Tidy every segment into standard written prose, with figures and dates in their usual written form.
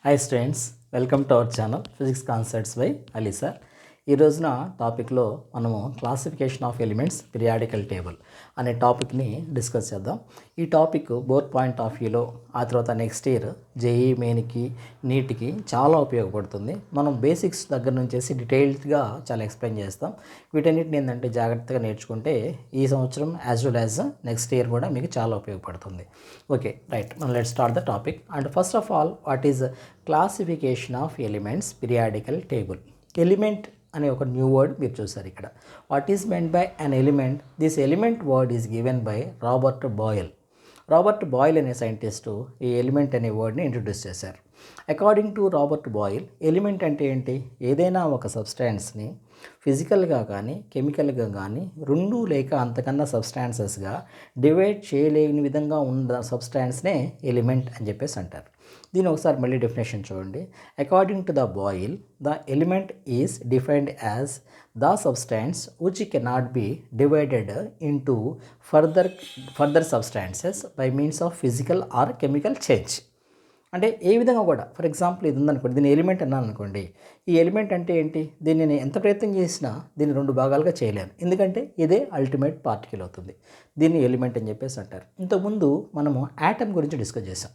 Hi students, welcome to our channel Physics Concepts by Ali sir. ఈ రోజున టాపిక్లో మనము classification of elements periodical table అనే టాపిక్ని డిస్కస్ చేద్దాం. ఈ టాపిక్ బోత్ పాయింట్ ఆఫ్ వ్యూలో ఆ తర్వాత నెక్స్ట్ ఇయర్ జేఈ మెయిన్కి నీట్కి చాలా ఉపయోగపడుతుంది. మనం బేసిక్స్ దగ్గర నుంచేసి డీటెయిల్డ్గా చాలా ఎక్స్ప్లెయిన్ చేస్తాం. వీటన్నిటిని ఏంటంటే జాగ్రత్తగా నేర్చుకుంటే ఈ సంవత్సరం as well as next year కూడా మీకు చాలా ఉపయోగపడుతుంది. ఓకే రైట్, మనం let start the topic. And first of all what is classification of elements periodical table. Element అనే ఒక న్యూ వర్డ్ మీరు చూసారు ఇక్కడ. What is meant by an element? This element word is given by Robert boil. Robert boil అనే scientist ఈ element అనే వర్డ్ని introduce చేశారు. According to Robert boil, element అంటే ఏంటి? ఏదైనా ఒక సబ్స్టాన్స్ని ఫిజికల్గా కానీ కెమికల్గా కానీ రెండు లేక అంతకన్నా సబ్స్టాన్సెస్గా డివైడ్ చేయలేని విధంగా ఉన్న సబ్స్టాన్స్నే ఎలిమెంట్ అని చెప్పేసి అంటారు. దీని ఒకసారి మళ్ళీ డెఫినేషన్ చూడండి. According to the boil, the element is defined as the substance which cannot be divided into further substances by means of physical are chemical change. అంటే ఏ విధంగా కూడా, ఫర్ ఎగ్జాంపుల్ ఇది ఉందనుకోండి, దీన్ని ఎలిమెంట్ అన్నాను అనుకోండి. ఈ ఎలిమెంట్ అంటే ఏంటి? దీన్ని నేను ఎంత ప్రయత్నం చేసినా దీన్ని రెండు భాగాలుగా చేయలేను, ఎందుకంటే ఇదే అల్టిమేట్ పార్టికల్ అవుతుంది. దీన్ని ఎలిమెంట్ అని చెప్పేసి అంటారు. ఇంతకుముందు మనము యాటమ్ గురించి డిస్కస్ చేసాం.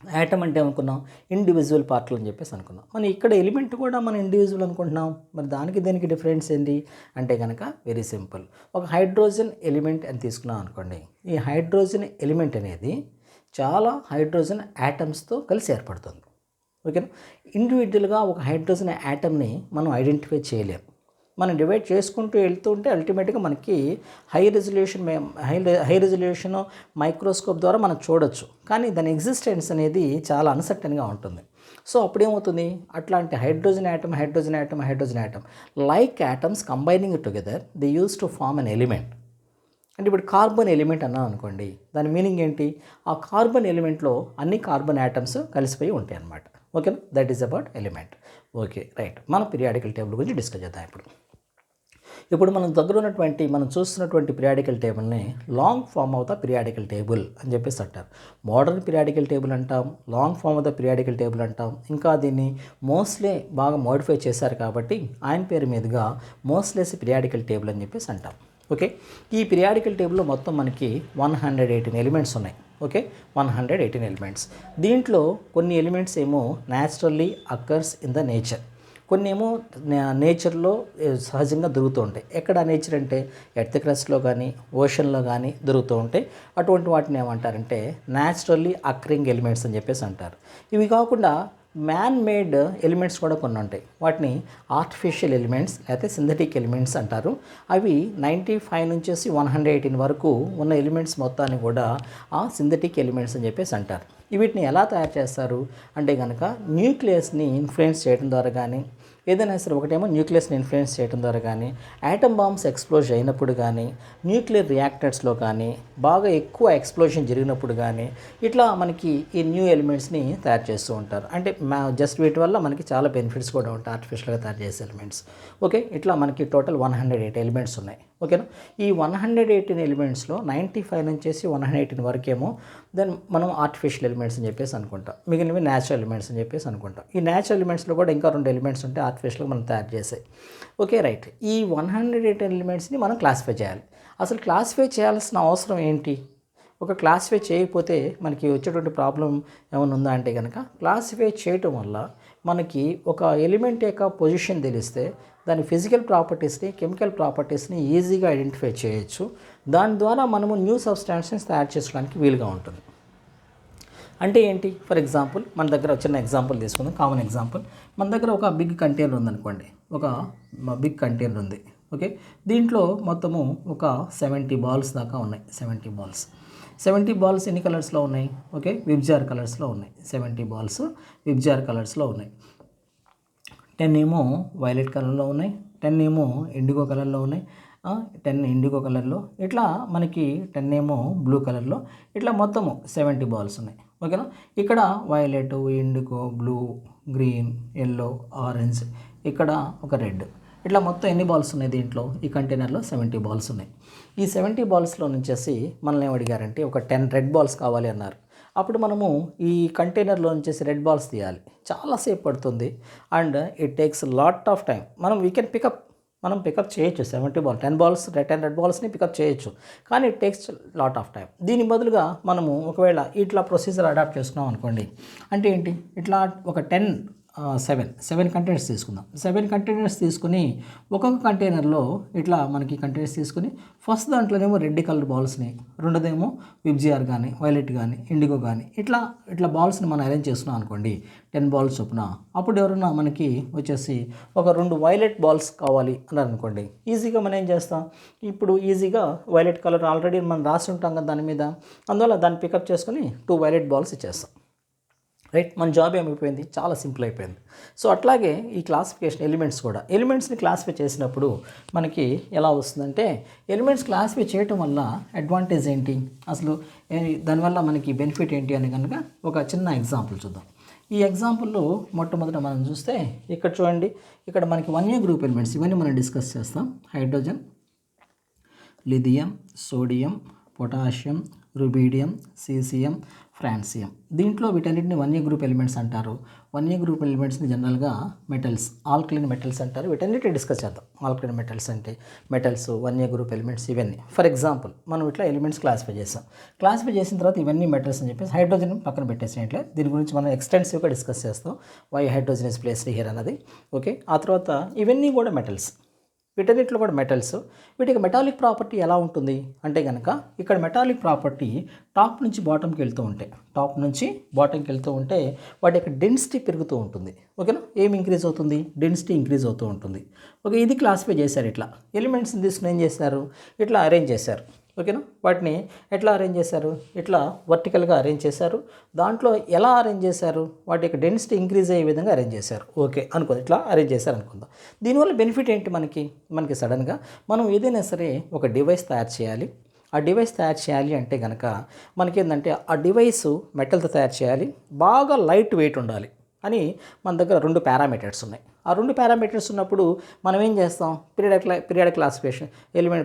యాటమ్ అంటే అనుకున్నాం ఇండివిజువల్ పార్ట్లు అని చెప్పేసి అనుకున్నాం. మనం ఇక్కడ ఎలిమెంట్ కూడా మనం ఇండివిజువల్ అనుకుంటున్నాం. మరి దానికి దీనికి డిఫరెన్స్ ఏంటి అంటే కనుక వెరీ సింపుల్. ఒక హైడ్రోజన్ ఎలిమెంట్ అని తీసుకున్నాం అనుకోండి. ఈ హైడ్రోజన్ ఎలిమెంట్ అనేది చాలా హైడ్రోజన్ యాటమ్స్తో కలిసి ఏర్పడుతుంది. ఓకేనా? ఇండివిజువల్గా ఒక హైడ్రోజన్ యాటమ్ని మనం ఐడెంటిఫై చేయలేము. మనం డివైడ్ చేసుకుంటూ వెళ్తూ ఉంటే అల్టిమేట్గా మనకి హై రెజల్యూషన్ మైక్రోస్కోప్ ద్వారా మనం చూడొచ్చు, కానీ దాని ఎగ్జిస్టెన్స్ అనేది చాలా అన్సర్టన్గా ఉంటుంది. సో అప్పుడేమవుతుంది, అట్లాంటి hydrogen atom like atoms combining together they use to form an element. అంటే ఇప్పుడు కార్బన్ ఎలిమెంట్ అన్నాం అనుకోండి, దాని మీనింగ్ ఏంటి? ఆ కార్బన్ ఎలిమెంట్లో అన్ని కార్బన్ యాటమ్స్ కలిసిపోయి ఉంటాయి అన్నమాట. ఓకేనా? That is about element. Okay right, మనం పీరియాడికల్ టేబుల్ గురించి డిస్కస్ చేద్దాం. ఇప్పుడు మనం దగ్గర ఉన్నటువంటి మనం చూస్తున్నటువంటి పీరియాడికల్ టేబుల్ని long form of the periodical table అని చెప్పేసి అంటారు. మోడర్న్ పీరియాడికల్ టేబుల్ అంటాం, long form of the periodical table అంటాం. ఇంకా దీన్ని మోస్ట్లీ బాగా మోడిఫై చేశారు కాబట్టి ఆయన పేరు మీదుగా మోస్ట్లెస్ పీరియాడికల్ టేబుల్ అని చెప్పేసి అంటాం. ఓకే, ఈ పీరియాడికల్ టేబుల్లో మొత్తం మనకి 118 ఎలిమెంట్స్ ఉన్నాయి. Okay, 118 elements. దీంట్లో కొన్ని ఎలిమెంట్స్ ఏమో naturally occurs in the nature, కొన్ని ఏమో నేచర్లో సహజంగా దొరుకుతూ ఉంటాయి. ఎక్కడ నేచర్ అంటే ఎర్త్ క్రస్ట్లో కానీ ఓషన్లో కానీ దొరుకుతూ ఉంటాయి. అటువంటి వాటిని ఏమంటారంటే న్యాచురల్లీ అక్కరింగ్ ఎలిమెంట్స్ అని చెప్పేసి అంటారు. ఇవి కాకుండా మ్యాన్ మేడ్ ఎలిమెంట్స్ కూడా కొన్ని ఉంటాయి. వాటిని ఆర్టిఫిషియల్ ఎలిమెంట్స్ లేకపోతే సింథటిక్ ఎలిమెంట్స్ అంటారు. అవి 95 నుంచి 118 వరకు ఉన్న ఎలిమెంట్స్ మొత్తాన్ని కూడా ఆ సింథటిక్ ఎలిమెంట్స్ అని చెప్పేసి అంటారు. వీటిని ఎలా తయారు చేస్తారు అంటే కనుక న్యూక్లియస్ని ఇన్ఫ్లుయెన్స్ చేయడం ద్వారా కానీ, ఏదైనా సరే ఒకటేమో న్యూక్లియస్ని ఇన్ఫ్లుయెన్స్ చేయడం ద్వారా కానీ, యాటమ్ బాంబ్స్ ఎక్స్ప్లోజ్ అయినప్పుడు కానీ, న్యూక్లియర్ రియాక్టర్స్లో కానీ బాగా ఎక్కువ ఎక్స్ప్లోజన్ జరిగినప్పుడు కానీ ఇట్లా మనకి ఈ న్యూ ఎలిమెంట్స్ని తయారు చేస్తూ ఉంటారు. అంటే జస్ట్ వీటి వల్ల మనకి చాలా బెనిఫిట్స్ కూడా ఉంటాయి ఆర్టిఫిషియల్గా తయారు చేసే ఎలిమెంట్స్. ఓకే, ఇట్లా మనకి టోటల్ 108 ఎలిమెంట్స్ ఉన్నాయి. ఓకేనా? ఈ 118 ఎలిమెంట్స్లో 95 నుంచి 118 వరకేమో దెన్ మనం ఆర్టిఫిషియల్ ఎలిమెంట్స్ అని చెప్పేసి అనుకుంటాం. మిగిలినవి న్యాచురల్ ఎలిమెంట్స్ అని చెప్పేసి అనుకుంటాం. ఈ న్యాచురల్ ఎలిమెంట్స్లో కూడా ఇంకా 2 ఎలిమెంట్స్ ఉంటాయి ఆర్టిఫిషియల్గా మనం తయారు చేసాయి. ఓకే రైట్, ఈ 118 ఎలిమెంట్స్ని మనం క్లాసిఫై చేయాలి. అసలు క్లాసిఫై చేయాల్సిన అవసరం ఏంటి? ఒక క్లాసిఫై చేయకపోతే మనకి వచ్చేటువంటి ప్రాబ్లం ఏమైనా ఉందా అంటే కనుక, క్లాసిఫై చేయటం వల్ల మనకి ఒక ఎలిమెంట్ యొక్క పొజిషన్ తెలిస్తే దాని ఫిజికల్ ప్రాపర్టీస్ని కెమికల్ ప్రాపర్టీస్ని ఈజీగా ఐడెంటిఫై చేయొచ్చు. దాని ద్వారా మనము న్యూ సబ్స్టాన్సెస్ తయారు చేసుకోవడానికి వీలుగా ఉంటుంది. అంటే ఏంటి? ఫర్ ఎగ్జాంపుల్ మన దగ్గర చిన్న ఎగ్జాంపుల్ తీసుకుందాం, కామన్ ఎగ్జాంపుల్. మన దగ్గర ఒక బిగ్ కంటైనర్ ఉందనుకోండి, ఒక బిగ్ కంటైనర్ ఉంది. ఓకే, దీంట్లో మొత్తము ఒక 70 బాల్స్ దాకా ఉన్నాయి. 70 బాల్స్ ఎన్ని కలర్స్లో ఉన్నాయి? ఓకే, విబ్జార్ కలర్స్లో ఉన్నాయి. 70 బాల్స్ విబ్జార్ కలర్స్లో ఉన్నాయి. 10 ఏమో వైలెట్ కలర్లో ఉన్నాయి, 10 ఏమో ఇండిగో కలర్లో ఉన్నాయి, 10 ఇండిగో కలర్లో, ఇట్లా మనకి 10 ఏమో బ్లూ కలర్లో, ఇట్లా మొత్తము 70 బాల్స్ ఉన్నాయి. ఓకేనా? ఇక్కడ violet, IndiGo, blue, green, yellow, orange, ఇక్కడ ఒక రెడ్, ఇట్లా మొత్తం ఎన్ని బాల్స్ ఉన్నాయి దీంట్లో? ఈ కంటైనర్లో 70 బాల్స్ ఉన్నాయి. ఈ 70 బాల్స్లో నుంచేసి మనల్ని ఏమడిగారంటే ఒక 10 రెడ్ బాల్స్ కావాలి అన్నారు. అప్పుడు మనము ఈ కంటైనర్లో వచ్చేసి రెడ్ బాల్స్ తీయాలి, చాలాసేపు పడుతుంది. And it takes lot of time. మనం పికప్ చేయొచ్చు 70 బాల్ 10 బాల్స్ 10 రెడ్ బాల్స్ని పికప్ చేయొచ్చు, కానీ it takes lot of time. దీని బదులుగా మనము ఒకవేళ ఇట్లా ప్రొసీజర్ అడాప్ట్ చేసుకున్నాం అనుకోండి, అంటే ఏంటి, ఇట్లా ఒక 7 కంటైనర్స్ తీసుకుందాం. 7 కంటైనర్స్ తీసుకుని ఒక్కొక్క కంటైనర్లో ఇట్లా మనకి కంటైనర్స్ తీసుకుని ఫస్ట్ దాంట్లోనేమో రెడ్ కలర్ బాల్స్ని, రెండోదేమో విబ్జిఆర్ కానీ వైలెట్ కానీ ఇండిగో కానీ ఇట్లా బాల్స్ని మనం అరేంజ్ చేసుకున్నాం అనుకోండి 10 బాల్స్ చొప్పున. అప్పుడు ఎవరన్నా మనకి వచ్చేసి ఒక 2 వైలెట్ బాల్స్ కావాలి అన్నారు అనుకోండి, ఈజీగా మనం ఏం చేస్తాం, ఇప్పుడు ఈజీగా వైలెట్ కలర్ ఆల్రెడీ మనం రాసి ఉంటాం కదా దాని మీద, అందువల్ల దాన్ని పికప్ చేసుకుని 2 వైలెట్ బాల్స్ ఇచ్చేస్తాం. రైట్, మన జాబ్ ఏమైపోయింది, చాలా సింపుల్ అయిపోయింది. సో అట్లాగే ఈ క్లాసిఫికేషన్ ఎలిమెంట్స్ని క్లాసిఫై చేసినప్పుడు మనకి ఎలా వస్తుందంటే, ఎలిమెంట్స్ క్లాసిఫై చేయటం వల్ల అడ్వాంటేజ్ ఏంటి, అసలు దానివల్ల మనకి బెనిఫిట్ ఏంటి అని కనుక ఒక చిన్న ఎగ్జాంపుల్ చూద్దాం. ఈ ఎగ్జాంపుల్లో మొట్టమొదట మనం చూస్తే ఇక్కడ చూడండి, ఇక్కడ మనకి 1A గ్రూప్ ఎలిమెంట్స్ ఇవన్నీ మనం డిస్కస్ చేస్తాం. Hydrogen, lithium, sodium, potassium, rubidium, caesium, francium. దీంట్లో వీటన్నిటిని 1A గ్రూప్ ఎలిమెంట్స్ అంటారు. 1A గ్రూప్ ఎలిమెంట్స్ని జనరల్గా మెటల్స్, ఆల్కలైన్ మెటల్స్ అంటారు. వీటన్నిటిని డిస్కస్ చేద్దాం. ఆల్కలైన్ మెటల్స్ అంటే మెటల్స్, 1A గ్రూప్ ఎలిమెంట్స్ ఇవన్నీ. ఫర్ ఎగ్జాంపుల్ మనం ఇట్లా ఎలిమెంట్స్ క్లాసిఫై చేసిన తర్వాత ఇవన్నీ మెటల్స్ అని చెప్పేసి హైడ్రోజన్ పక్కన పెట్టేసినట్లే. దీని గురించి మనం ఎక్స్టెన్సివ్గా డిస్కస్ చేస్తాం, why hydrogen is placed here అన్నది. ఓకే, ఆ తర్వాత ఇవన్నీ కూడా మెటల్స్, వీటన్నిటిలో కూడా మెటల్స్. వీటికి మెటాలిక్ ప్రాపర్టీ ఎలా ఉంటుంది అంటే కనుక, ఇక్కడ మెటాలిక్ ప్రాపర్టీ టాప్ నుంచి బాటంకి వెళ్తూ ఉంటే వాటి యొక్క డెన్సిటీ పెరుగుతూ ఉంటుంది. ఓకేనా, ఏం ఇంక్రీజ్ అవుతుంది, డెన్సిటీ ఇంక్రీజ్ అవుతూ ఉంటుంది. ఓకే, ఇది క్లాసిఫై చేశారు. ఇట్లా ఎలిమెంట్స్ని తీసుకుని ఏం చేశారు, ఇట్లా అరేంజ్ చేశారు. ఓకేనా, వాటిని ఎట్లా అరేంజ్ చేశారు, ఇట్లా వర్టికల్గా అరేంజ్ చేశారు. దాంట్లో ఎలా అరేంజ్ చేశారు, వాటి యొక్క డెన్సిటీ ఇంక్రీజ్ అయ్యే విధంగా అరేంజ్ చేశారు. ఓకే అనుకుందాం, ఇట్లా అరేంజ్ చేశారు అనుకుందాం. దీనివల్ల బెనిఫిట్ ఏంటి, మనకి సడన్గా మనం ఏదైనా సరే ఒక డివైస్ తయారు చేయాలి. ఆ డివైస్ తయారు చేయాలి అంటే కనుక మనకేంటంటే ఆ డివైస్ మెటల్తో తయారు చేయాలి, బాగా లైట్ వెయిట్ ఉండాలి అని మన దగ్గర 2 పారామీటర్స్ ఉన్నాయి. ఆ 2 పారామీటర్స్ ఉన్నప్పుడు మనం ఏం చేస్తాం, పీరియాడిక్ క్లాసిఫికేషన్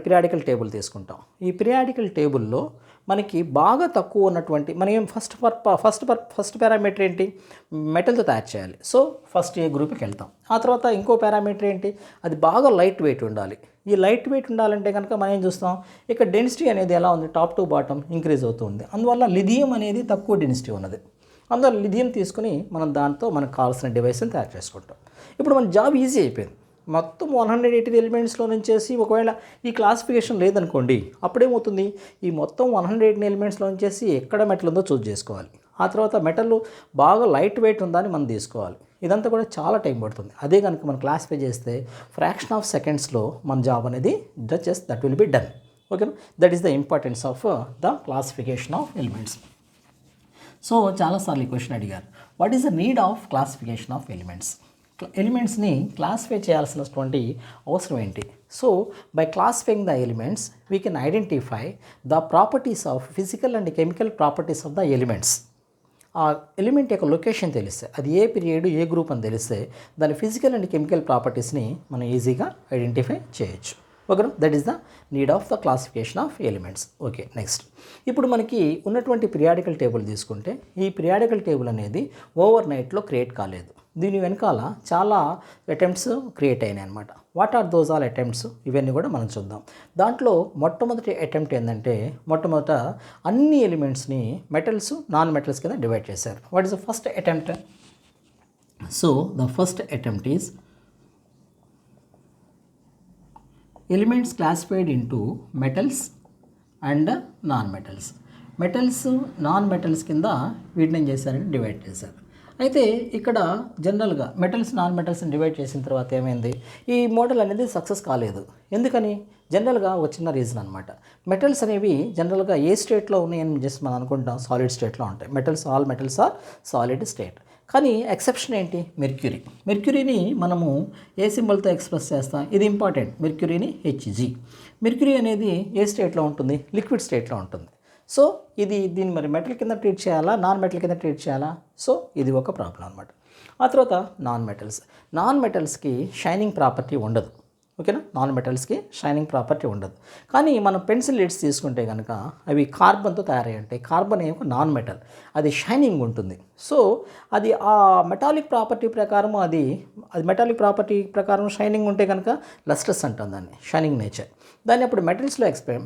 పీరియాడికల్ టేబుల్ తీసుకుంటాం. ఈ పీరియాడికల్ టేబుల్లో మనకి బాగా తక్కువ ఉన్నటువంటి మనం ఏం ఫస్ట్ పారామీటర్ ఏంటి, మెటల్తో తయారు చేయాలి. సో ఫస్ట్ ఏ గ్రూప్కి వెళ్తాం. ఆ తర్వాత ఇంకో పారామీటర్ ఏంటి, అది బాగా లైట్ వెయిట్ ఉండాలి. ఈ లైట్ వెయిట్ ఉండాలంటే కనుక మనం ఏం చూస్తాం, ఇక్కడ డెన్సిటీ అనేది ఎలా ఉంది, టాప్ టు బాటమ్ ఇంక్రీజ్ అవుతూ ఉంది. అందువల్ల లిథియం అనేది తక్కువ డెన్సిటీ ఉన్నది. అందువల్ల లిథియం తీసుకుని మనం దాంతో మనకు కావాల్సిన డివైస్ని తయారు చేసుకుంటాం. ఇప్పుడు మన జాబ్ ఈజీ అయిపోయింది. మొత్తం 180 ఎలిమెంట్స్లో నుంచేసి ఒకవేళ ఈ క్లాసిఫికేషన్ లేదనుకోండి, అప్పుడేమవుతుంది, ఈ మొత్తం 180 ఎలిమెంట్స్లో నుంచేసి ఎక్కడ మెటల్ ఉందో చూస్ చేసుకోవాలి. ఆ తర్వాత మెటల్ బాగా లైట్ వెయిట్ ఉందా అని మనం తీసుకోవాలి. ఇదంతా కూడా చాలా టైం పడుతుంది. అదే కనుక మనం క్లాసిఫై చేస్తే ఫ్రాక్షన్ ఆఫ్ సెకండ్స్లో మన జాబ్ అనేది దట్ విల్ బి డన్. ఓకేనా, that is the importance of the classification of elements. So చాలాసార్లు ఈ క్వశ్చన్ అడిగారు, what is the need of classification of elements. ఎలిమెంట్స్ని క్లాసిఫై చేయాల్సినటువంటి అవసరం ఏంటి. So by classifying the elements we can identify the properties of physical and chemical properties of the elements. ఆ element యొక్క location తెలిస్తే, అది ఏ పీరియడ్ ఏ గ్రూప్ అని తెలిస్తే దాని ఫిజికల్ అండ్ కెమికల్ ప్రాపర్టీస్ని మనం ఈజీగా ఐడెంటిఫై చేయొచ్చు. ఓకేనా, that is the need of the classification of elements. Okay, next ఇప్పుడు మనకి ఉన్నటువంటి పీరియాడికల్ టేబుల్ తీసుకుంటే, ఈ పీరియాడికల్ టేబుల్ అనేది ఓవర్ నైట్లో క్రియేట్ కాలేదు. దీని వెనకాల చాలా అటెంప్ట్స్ క్రియేట్ అయినాయి అనమాట. What are those all attempts, ఇవన్నీ కూడా మనం చూద్దాం. దాంట్లో మొట్టమొదటి అటెంప్ట్ ఏంటంటే, మొట్టమొదట అన్ని ఎలిమెంట్స్ని మెటల్స్ నాన్ మెటల్స్ కింద డివైడ్ చేశారు. What is the first attempt. So the first attempt is elements classified into metals and non metals. Metals non metals కింద వీటిని ఏం చేశారంటే డివైడ్ చేశారు. అయితే ఇక్కడ జనరల్గా మెటల్స్ నాన్ మెటల్స్ని డివైడ్ చేసిన తర్వాత ఏమైంది, ఈ మోడల్ అనేది సక్సెస్ కాలేదు. ఎందుకని, జనరల్గా ఒక చిన్న రీజన్ అనమాట. మెటల్స్ అనేవి జనరల్గా ఏ స్టేట్లో ఉన్నాయని జస్ట్ మనం అనుకుంటాం, సాలిడ్ స్టేట్లో ఉంటాయి. All metals are solid state. కానీ ఎక్సెప్షన్ ఏంటి, మెర్క్యూరీని మనము ఏ సింబల్తో ఎక్స్ప్రెస్ చేస్తాం, ఇది ఇంపార్టెంట్. మెర్క్యూరీని Hg. మెర్క్యూరీ అనేది ఏ స్టేట్లో ఉంటుంది, లిక్విడ్ స్టేట్లో ఉంటుంది. సో దీన్ని మరి మెటల్ కింద ట్రీట్ చేయాలా, నాన్ మెటల్ కింద ట్రీట్ చేయాలా, సో ఇది ఒక ప్రాబ్లం అనమాట. ఆ తర్వాత నాన్ మెటల్స్కి షైనింగ్ ప్రాపర్టీ ఉండదు. ఓకేనా. నాన్ మెటల్స్కి షైనింగ్ ప్రాపర్టీ ఉండదు. కానీ మనం పెన్సిల్ లీడ్స్ తీసుకుంటే కనుక అవి కార్బన్తో తయారై ఉంటాయి. కార్బన్ ఏమో నాన్ మెటల్, అది షైనింగ్ ఉంటుంది. సో అది ఆ మెటాలిక్ ప్రాపర్టీ ప్రకారం అది మెటాలిక్ ప్రాపర్టీ ప్రకారం షైనింగ్ ఉంటే కనుక లస్ట్రస్ అంటాం దాన్ని, షైనింగ్ నేచర్. దాన్ని అప్పుడు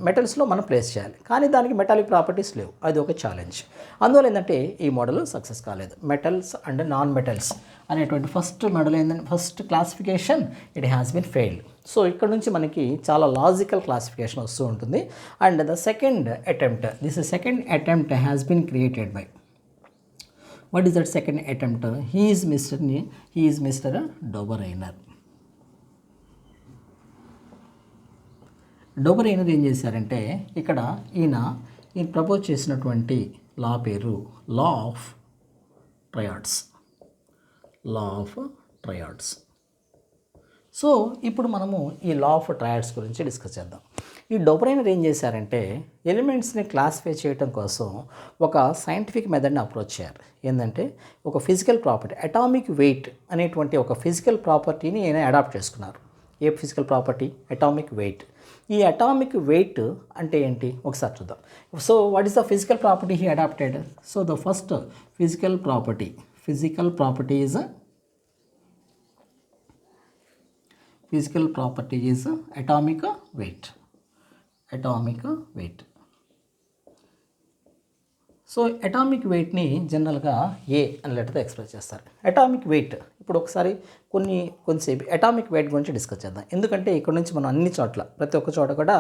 మెటల్స్లో మనం ప్లేస్ చేయాలి. కానీ దానికి మెటాలిక్ ప్రాపర్టీస్ లేవు, అది ఒక ఛాలెంజ్. అందువల్ల ఏంటంటే ఈ మోడల్ సక్సెస్ కాలేదు. మెటల్స్ అండ్ నాన్ మెటల్స్ అనేటువంటి ఫస్ట్ మోడల్ ఏంటంటే first classification it has been failed. So ఇక్కడ నుంచి మనకి చాలా లాజికల్ క్లాసిఫికేషన్ వస్తూ ఉంటుంది. And the second attempt has been created by, what is that second attempt? He is mister Dobereiner. Dobereiner ఏం చేశారంటే ఇక్కడ ఈయన ప్రపోజ్ చేసినటువంటి లా పేరు లా ఆఫ్ ట్రయాడ్స్. సో ఇప్పుడు మనము ఈ లా ఆఫ్ ట్రయాడ్స్ గురించి డిస్కస్ చేద్దాం. ఈ డోబరైనర్ ఏం చేశారంటే ఎలిమెంట్స్ని క్లాసిఫై చేయడం కోసం ఒక సైంటిఫిక్ మెథడ్ని అప్రోచ్ చేయారు. ఏంటంటే ఒక ఫిజికల్ ప్రాపర్టీ, అటామిక్ వెయిట్ అనేటువంటి ఒక ఫిజికల్ ప్రాపర్టీని ఆయన అడాప్ట్ చేసుకున్నారు. ఏ ఫిజికల్ ప్రాపర్టీ? Atomic weight. ఈ అటామిక్ వెయిట్ అంటే ఏంటి ఒకసారి చూద్దాం. So what is the physical property he adapted? So the first physical property is atomic weight. So atomic వెయిట్ని జనరల్గా ఏ అనే లెటర్తో ఎక్స్ప్రెస్ చేస్తారు. అటామిక్ వెయిట్ ఇప్పుడు ఒకసారి కొంతసేపు అటామిక్ వెయిట్ గురించి డిస్కస్ చేద్దాం. ఎందుకంటే ఇక్కడ నుంచి మనం అన్ని చోట్ల ప్రతి ఒక్క చోట కూడా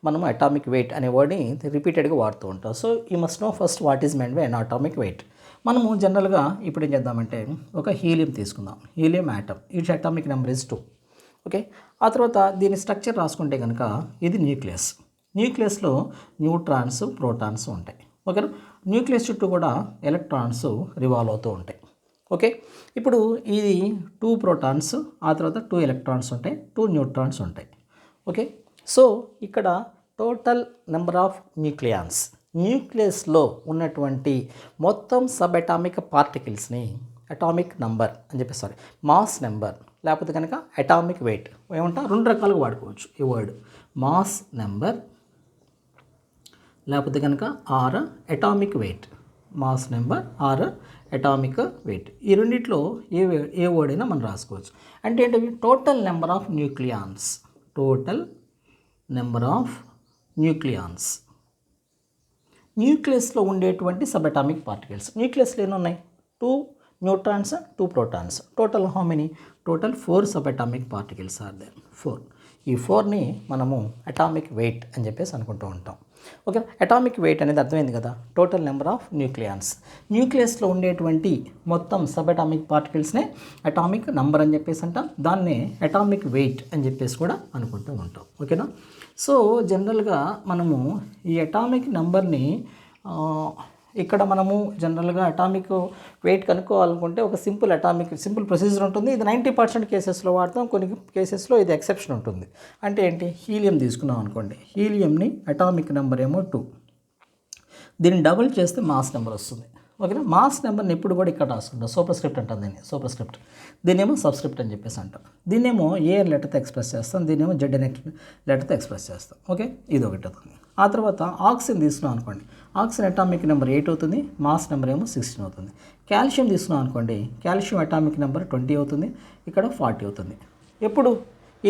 మనము అటామిక్ వెయిట్ అనే వర్డ్ని రిపీటెడ్గా వాడుతూ ఉంటాం. So you must know first what is meant by an atomic weight. మనము జనరల్గా ఇప్పుడు ఏం చేద్దామంటే ఒక హీలియం తీసుకుందాం. Helium atom, it's atomic number is 2. Okay. ఆ తర్వాత దీని స్ట్రక్చర్ రాసుకుంటే కనుక ఇది న్యూక్లియస్లో న్యూట్రాన్స్, ప్రోటాన్స్ ఉంటాయి. ఓకేనా. న్యూక్లియస్ చుట్టూ కూడా ఎలక్ట్రాన్స్ రివాల్వ్ అవుతూ ఉంటాయి. ఓకే. ఇప్పుడు ఇది 2 ప్రోటాన్స్, ఆ తర్వాత 2 ఎలక్ట్రాన్స్ ఉంటాయి, 2 న్యూట్రాన్స్ ఉంటాయి. ఓకే. సో ఇక్కడ టోటల్ నెంబర్ ఆఫ్ న్యూక్లియస్లో ఉన్నటువంటి మొత్తం సబ్ అటామిక్ పార్టికల్స్ని అటామిక్ నంబర్ అని చెప్పేసి మాస్ నెంబర్ లేకపోతే కనుక అటామిక్ వెయిట్ ఏమంటా 2 రకాలుగా వాడుకోవచ్చు ఈ వర్డ్. మాస్ నెంబర్ లేకపోతే కనుక or atomic weight. Mass number or atomic weight. ఈ రెండిట్లో ఏ వర్డ్ అయినా మనం రాసుకోవచ్చు. అంటే ఏంటవి? Total number of nucleons. న్యూక్లియస్లో ఉండేటువంటి సబ్ అటామిక్ పార్టికల్స్. న్యూక్లియస్లో ఎన్ని ఉన్నాయి? 2 neutrons, 2 protons. Total how many? Total 4 sub atomic particles are there. 4. ఈ 4ని మనము అటామిక్ వెయిట్ అని చెప్పేసి అనుకుంటూ ఉంటాం. ఓకే. అటామిక్ వెయిట్ అనేది అర్థమైంది కదా. టోటల్ నెంబర్ ఆఫ్ న్యూక్లియస్లో ఉండేటువంటి మొత్తం సబ్ అటామిక్ పార్టికల్స్నే అటామిక్ నంబర్ అని చెప్పేసి అంటాం. దాన్నే అటామిక్ వెయిట్ అని చెప్పేసి కూడా అనుకుంటూ ఉంటాం. ఓకేనా. సో జనరల్గా మనము ఈ అటామిక్ నంబర్ని ఇక్కడ మనము జనరల్గా అటామిక్ వెయిట్ కనుక్కోవాలనుకుంటే ఒక సింపుల్ ప్రొసీజర్ ఉంటుంది. ఇది 90% కేసెస్లో వాడతాం, కొన్ని కేసెస్లో ఇది ఎక్సెప్షన్ ఉంటుంది. అంటే ఏంటి? హీలియం తీసుకున్నాం అనుకోండి. హీలియంని అటామిక్ నెంబర్ ఏమో 2, దీన్ని డబుల్ చేస్తే మాస్ నెంబర్ వస్తుంది. ఓకేనా. మాస్ నెంబర్ని ఎప్పుడు కూడా ఇక్కడ రాసుకుంటాం. సూపర్ స్క్రిప్ట్ అంటాం దీన్ని. దీన్నేమో సబ్స్క్రిప్ట్ అని చెప్పేసి అంటాం. దీన్నేమో ఏ లెటర్తో ఎక్స్ప్రెస్ చేస్తాం, దీన్నేమో జెడ్ అనే లెటర్తో ఎక్స్ప్రెస్ చేస్తాం. ఓకే. ఇది ఒకటి అవుతుంది. ఆ తర్వాత ఆక్సిజన్ తీసుకున్నాం అనుకోండి. ఆక్సిజన్ అటామిక్ నెంబర్ 8 అవుతుంది, మాస్ నెంబర్ ఏమో 16 అవుతుంది. కాల్షియం తీసుకున్నాం అనుకోండి. కాల్షియం అటామిక్ నెంబర్ 20 అవుతుంది, ఇక్కడ 40 అవుతుంది.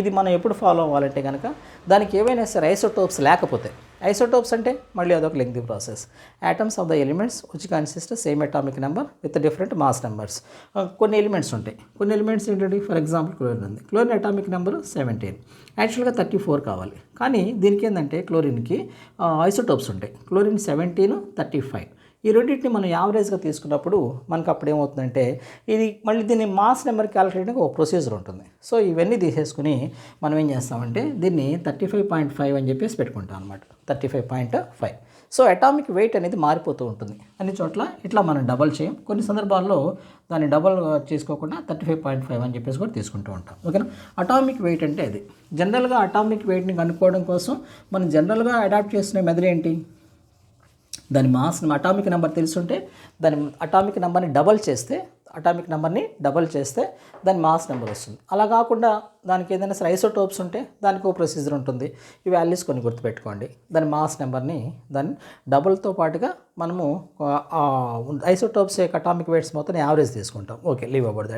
ఇది మనం ఎప్పుడు ఫాలో అవ్వాలంటే కనుక దానికి ఏవైనా సరే ఐసోటోప్స్ లేకపోతే, ఐసోటోప్స్ అంటే మళ్ళీ అదొక lengthy process. Atoms of the elements which consist same atomic number with different mass numbers. కొన్ని ఎలిమెంట్స్ ఉంటాయి. కొన్ని ఎలిమెంట్స్ ఏంటంటే ఫర్ ఎగ్జాంపుల్ క్లోరిన్ ఉంది. క్లోరిన్ అటామిక్ నెంబర్ 17, యాక్చువల్గా 34 కావాలి. కానీ దీనికి ఏంటంటే క్లోరిన్కి ఐసోటోప్స్ ఉంటాయి. క్లోరిన్ 17, 35. ఈ రెండింటిని మనం యావరేజ్గా తీసుకున్నప్పుడు మనకు అప్పుడు ఏమవుతుందంటే ఇది మళ్ళీ దీన్ని మాస్ నెంబర్ క్యాలిక్యులేట్కి ఒక ప్రొసీజర్ ఉంటుంది. సో ఇవన్నీ తీసేసుకుని మనం ఏం చేస్తామంటే దీన్ని 35.5 అని చెప్పేసి పెట్టుకుంటాం అనమాట. 35.5. సో అటామిక్ వెయిట్ అనేది మారిపోతూ ఉంటుంది అన్ని చోట్ల. ఇట్లా మనం డబల్ చేయం. కొన్ని సందర్భాల్లో దాన్ని డబల్ చేసుకోకుండా 35.5 అని చెప్పేసి కూడా తీసుకుంటూ ఉంటాం. ఓకేనా. అటామిక్ వెయిట్ అంటే అది. జనరల్గా అటామిక్ వెయిట్ని కనుక్కోవడం కోసం మనం జనరల్గా అడాప్ట్ చేసిన మెథడ్ ఏంటి? దాని మాస్ అటామిక్ నెంబర్ తెలుసుంటే దాని అటామిక్ నెంబర్ని డబల్ చేస్తే అటామిక్ నెంబర్ని డబల్ చేస్తే దాని మాస్ నెంబర్ వస్తుంది. అలా కాకుండా దానికి ఏదైనా సరే ఐసోటోప్స్ ఉంటే దానికి ఒక ప్రొసీజర్ ఉంటుంది. ఈ వాల్యూస్ కొన్ని గుర్తుపెట్టుకోండి. దాని మాస్ నెంబర్ని దాన్ని డబుల్తో పాటుగా మనము ఐసోటోప్స్ యొక్క అటామిక్ వెయిట్స్ మొత్తం యావరేజ్ తీసుకుంటాం. Okay, leave about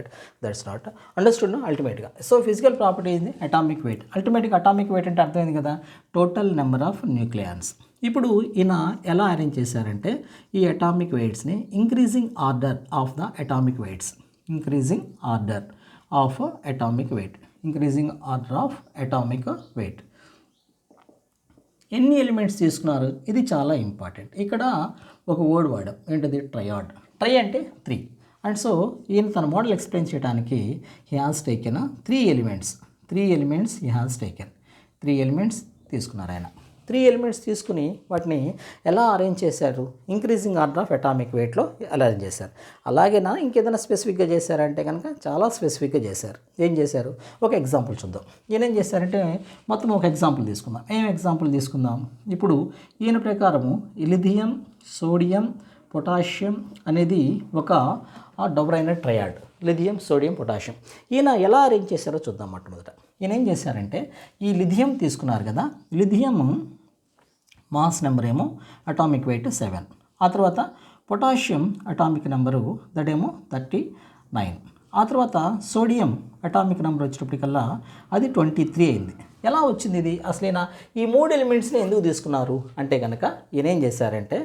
that's not understood అల్టిమేట్గా. సో ఫిజికల్ ప్రాపర్టీ ఇది అటామిక్ వెయిట్. అల్టిమేట్గా అటామిక్ వెయిట్ అంటే అర్థమైంది కదా, టోటల్ నెంబర్ ఆఫ్ న్యూక్లియాన్స్. ఇప్పుడు ఈయన ఎలా అరేంజ్ చేశారంటే ఈ అటామిక్ వెయిట్స్ని increasing order of the atomic weights, increasing order of atomic weight, increasing order of atomic weight. ఎన్ని ఎలిమెంట్స్ తీసుకున్నారు, ఇది చాలా ఇంపార్టెంట్. ఇక్కడ ఒక వర్డ్ వాడాం, ఏంటిది, ట్రయాడ్. ట్రై అంటే 3. అండ్ సో ఈయన తన మోడల్ ఎక్స్ప్లెయిన్ చేయడానికి he has taken 3 elements he has taken 3 elements తీసుకున్నారు ఆయన. 3 ఎలిమెంట్స్ తీసుకుని వాటిని ఎలా అరేంజ్ చేశారు, ఇంక్రీజింగ్ ఆర్డర్ ఆఫ్ అటామిక్ వెయిట్లో ఎలా అరేంజ్ చేశారు. అలాగేనా ఇంకేదైనా స్పెసిఫిక్గా చేశారంటే కనుక చాలా స్పెసిఫిక్గా చేశారు. ఏం చేశారు, ఒక ఎగ్జాంపుల్ చూద్దాం. ఈయన ఏం చేశారంటే మొత్తం ఒక ఎగ్జాంపుల్ తీసుకుందాం. ఏం ఎగ్జాంపుల్ తీసుకుందాం, ఇప్పుడు ఈయన ప్రకారము లిథియం, సోడియం, పొటాషియం అనేది ఒక డొబ్రైనర్ ట్రయాడ్, లిథియం, సోడియం, పొటాషియం. ఈయన ఎలా అరేంజ్ చేశారో చూద్దాం. మొట్టమొదట ఈయన ఏం చేశారంటే ఈ లిథియం తీసుకున్నారు కదా, లిథియం మాస్ నెంబర్ ఏమో అటామిక్ వెయిట్ 7. ఆ తర్వాత పొటాషియం అటామిక్ నెంబరు దటేమో 39. ఆ తర్వాత సోడియం అటామిక్ నెంబర్ వచ్చేటప్పటికల్లా అది 23 అయింది. ఎలా వచ్చింది ఇది, అసలైనా ఈ 3 ఎలిమెంట్స్ని ఎందుకు తీసుకున్నారు అంటే కనుక ఈయన ఏం చేశారంటే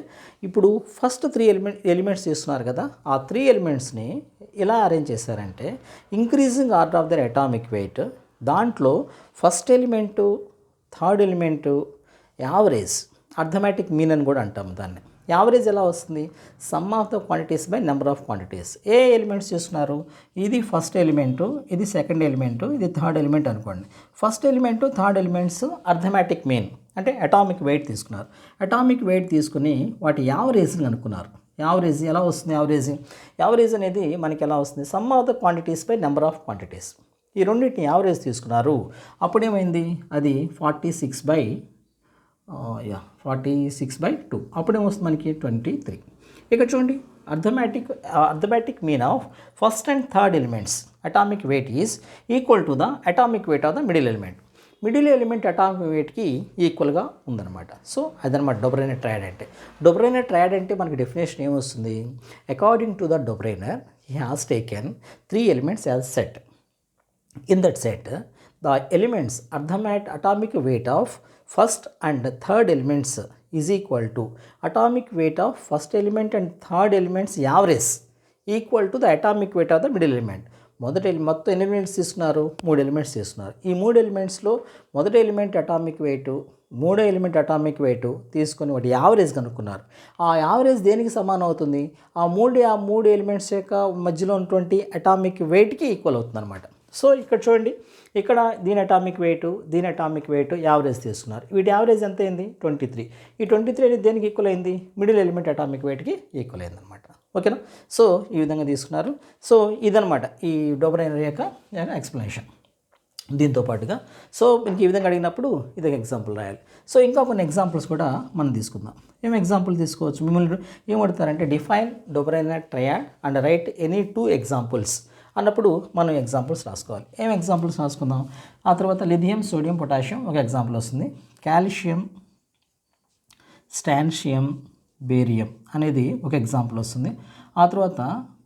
ఇప్పుడు ఫస్ట్ 3 ఎలిమెంట్స్ తీసుకున్నారు కదా, ఆ 3 ఎలిమెంట్స్ని ఎలా అరేంజ్ చేశారంటే increasing order of the atomic weight. దాంట్లో first element, third element average, arithmetic mean అని కూడా అంటాం దాన్ని. యావరేజ్ ఎలా వస్తుంది, sum of the quantities by number of quantities. ఏ ఎలిమెంట్స్ చూస్తున్నారు, ఇది ఫస్ట్ ఎలిమెంటు, ఇది సెకండ్ ఎలిమెంటు, ఇది థర్డ్ ఎలిమెంట్ అనుకోండి. First element, third elements arithmetic mean అంటే అటామిక్ వెయిట్ తీసుకున్నారు. అటామిక్ వెయిట్ తీసుకుని వాటి యావరేజ్ని అనుకున్నారు. యావరేజ్ ఎలా వస్తుంది, యావరేజ్ అనేది మనకి ఎలా వస్తుంది, sum of the quantities by number of quantities. ఈ రెండింటిని యావరేజ్ తీసుకున్నారు. అప్పుడేమైంది, అది 46/2. అప్పుడేమొస్తుంది మనకి 23. ఇక్కడ చూడండి, arithmetic mean of first and third elements atomic weight is equal to the atomic weight of the middle element. Middle element atomic వెయిట్కి ఈక్వల్గా ఉందన్నమాట. సో అదనమాట డొబ్రైనర్ ట్రయాడ్ అంటే. డొబ్రైనర్ ట్రయాడ్ అంటే మనకి డెఫినేషన్ ఏమొస్తుంది, according to the Dobereiner he has taken 3 elements as set. In that set, the elements atomic weight of first and third elements is equal to atomic weight of first element and third elements average equal to the atomic weight of the middle element. మొత్తం ఎన్ని elements తీసుకున్నారు, 3 elements తీసుకున్నారు. ఈ 3 ఎలిమెంట్స్లో మొదటి element atomic weight, మూడో element atomic weight తీసుకొని వాటి average కనుక్కున్నారు. ఆ యావరేజ్ దేనికి సమానం అవుతుంది, ఆ మూడు ఎలిమెంట్స్ యొక్క మధ్యలో ఉన్నటువంటి అటామిక్ వెయిట్కి ఈక్వల్ అవుతుంది అనమాట. సో ఇక్కడ చూడండి, ఇక్కడ దీని అటామిక్ వెయిట్ యావరేజ్ తీసుకున్నారు. వీటి యావరేజ్ ఎంత అయింది, 23. ఈ 23 అనేది దేనికి ఈక్వల్ అయింది, మిడిల్ ఎలిమెంట్ అటామిక్ వెయిట్కి ఈక్వల్ అయింది అనమాట. ఓకేనా. సో ఈ విధంగా తీసుకున్నారు. సో ఇదనమాట ఈ డొబ్రైనర్ యొక్క ఎక్స్ప్లెనేషన్. దీంతో పాటుగా సో ఇంక ఈ విధంగా అడిగినప్పుడు ఇది ఎగ్జాంపుల్ రాయాలి. సో ఇంకా కొన్ని ఎగ్జాంపుల్స్ కూడా మనం తీసుకుందాం. ఏం ఎగ్జాంపుల్ తీసుకోవచ్చు, మిమ్మల్ని ఏం అడుగుతారంటే define Dobereiner triad and write any 2 examples అన్నప్పుడు మనం ఎగ్జాంపుల్స్ రాసుకోవాలి. ఏం ఎగ్జాంపుల్స్ రాసుకుందాం. ఆ తర్వాత లిథియం, సోడియం, పొటాషియం ఒక ఎగ్జాంపుల్ వస్తుంది. కాల్షియం, స్టాన్షియం, బేరియం అనేది ఒక ఎగ్జాంపుల్ వస్తుంది. ఆ తర్వాత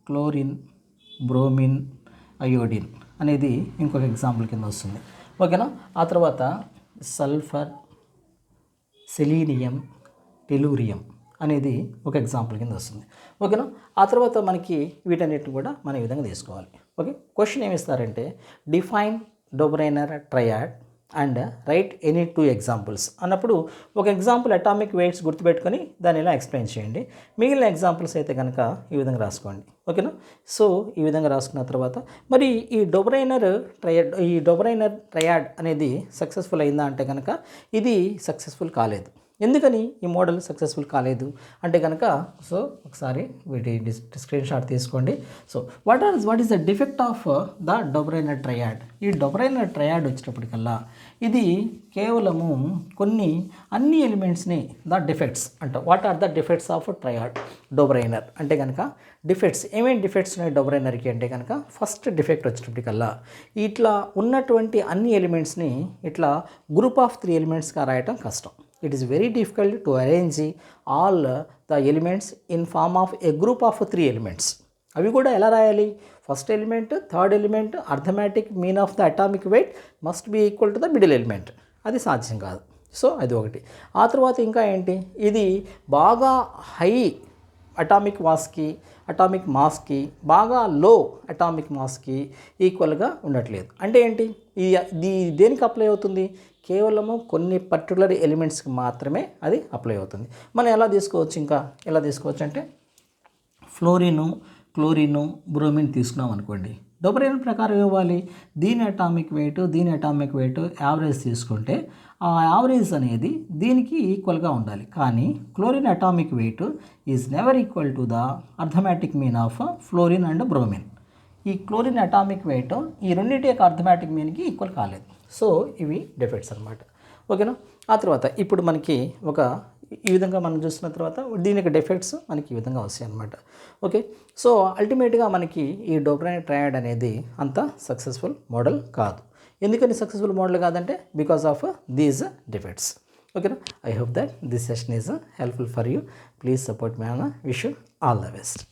క్లోరిన్, బ్రోమిన్, అయోడిన్ అనేది ఇంకొక ఎగ్జాంపుల్ కింద వస్తుంది. ఓకేనా. ఆ తర్వాత సల్ఫర్, సెలీనియం, టెలూరియం అనేది ఒక ఎగ్జాంపుల్ కింద వస్తుంది. ఓకేనా. ఆ తర్వాత మనకి వీటన్నిటిని కూడా మనం ఈ విధంగా తీసుకోవాలి. ఓకే. క్వశ్చన్ ఏమి ఇస్తారంటే define Dobereiner triad and write any 2 examples అన్నప్పుడు ఒక ఎగ్జాంపుల్ అటామిక్ వెయిట్స్ గుర్తుపెట్టుకొని దాన్ని ఇలా ఎక్స్ప్లెయిన్ చేయండి. మిగిలిన ఎగ్జాంపుల్స్ అయితే కనుక ఈ విధంగా రాసుకోండి. ఓకేనా. సో ఈ విధంగా రాసుకున్న తర్వాత మరి ఈ డొబ్రైనర్ ట్రయాడ్ అనేది సక్సెస్ఫుల్ అయిందా అంటే కనుక ఇది సక్సెస్ఫుల్ కాలేదు. ఎందుకని ఈ మోడల్ సక్సెస్ఫుల్ కాలేదు అంటే కనుక సో ఒకసారి వీటి స్క్రీన్ షాట్ తీసుకోండి. So what is the defect of the Dobereiner triad? ఈ డొబ్రైనర్ ట్రయాడ్ వచ్చేటప్పటికల్లా ఇది కేవలము అన్ని ఎలిమెంట్స్ని ద డిఫెక్ట్స్ అంట. What are the defects of triad Dobereiner అంటే కనుక డిఫెక్ట్స్ ఏమేమి డిఫెక్ట్స్ ఉన్నాయి డొబ్రైనర్కి అంటే కనుక ఫస్ట్ డిఫెక్ట్ వచ్చేటప్పటికల్లా ఇట్లా ఉన్నటువంటి అన్ని ఎలిమెంట్స్ని ఇట్లా గ్రూప్ ఆఫ్ 3 ఎలిమెంట్స్గా రాయటం కష్టం. It is very difficult to arrange all the elements in form of a group of 3 elements. అవి కూడా ఎలా రాయాలి? First element, third element, arithmetic mean of the atomic weight must be equal to the middle element. అది సాధ్యం కాదు. So అది ఒకటి. ఆ తర్వాత ఇంకా ఏంటి, ఇది బాగా హై అటామిక్ మాస్కి బాగా లో అటామిక్ మాస్కి ఈక్వల్గా ఉండట్లేదు. అంటే ఏంటి, ఇది దేనికి అప్లై అవుతుంది? కేవలము కొన్ని పర్టికులర్ ఎలిమెంట్స్కి మాత్రమే అది అప్లై అవుతుంది. మనం ఎలా తీసుకోవచ్చు అంటే ఫ్లోరిను, క్లోరిను, బ్రోమిన్ తీసుకున్నాం అనుకోండి. డొబ్రైనర్ ప్రకారం ఇవ్వాలి. దీని అటామిక్ వెయిట్ యావరేజ్ తీసుకుంటే ఆ యావరేజ్ అనేది దీనికి ఈక్వల్గా ఉండాలి. కానీ chlorine atomic weight is never equal to the arithmetic mean of fluorine and bromine. ఈ క్లోరిన్ అటామిక్ వెయిట్ ఈ రెండింటి యొక్క అర్థమెటిక్ మీన్కి ఈక్వల్ కాలేదు. సో ఇవి డిఫెక్ట్స్ అనమాట. ఓకేనా. ఆ తర్వాత ఇప్పుడు మనకి ఈ విధంగా మనం చూసిన తర్వాత దీని యొక్క డిఫెక్ట్స్ మనకి ఈ విధంగా వస్తాయి అనమాట. ఓకే. సో అల్టిమేట్గా మనకి ఈ డొబ్రైనర్ ట్రయాడ్ అనేది అంత సక్సెస్ఫుల్ మోడల్ కాదు. ఎందుకని సక్సెస్ఫుల్ మోడల్ కాదంటే బికాస్ ఆఫ్ దీస్ డిఫెక్ట్స్. ఓకేనా. I hope that this session is helpful for you. Please support me అన్న. Wish you all the best.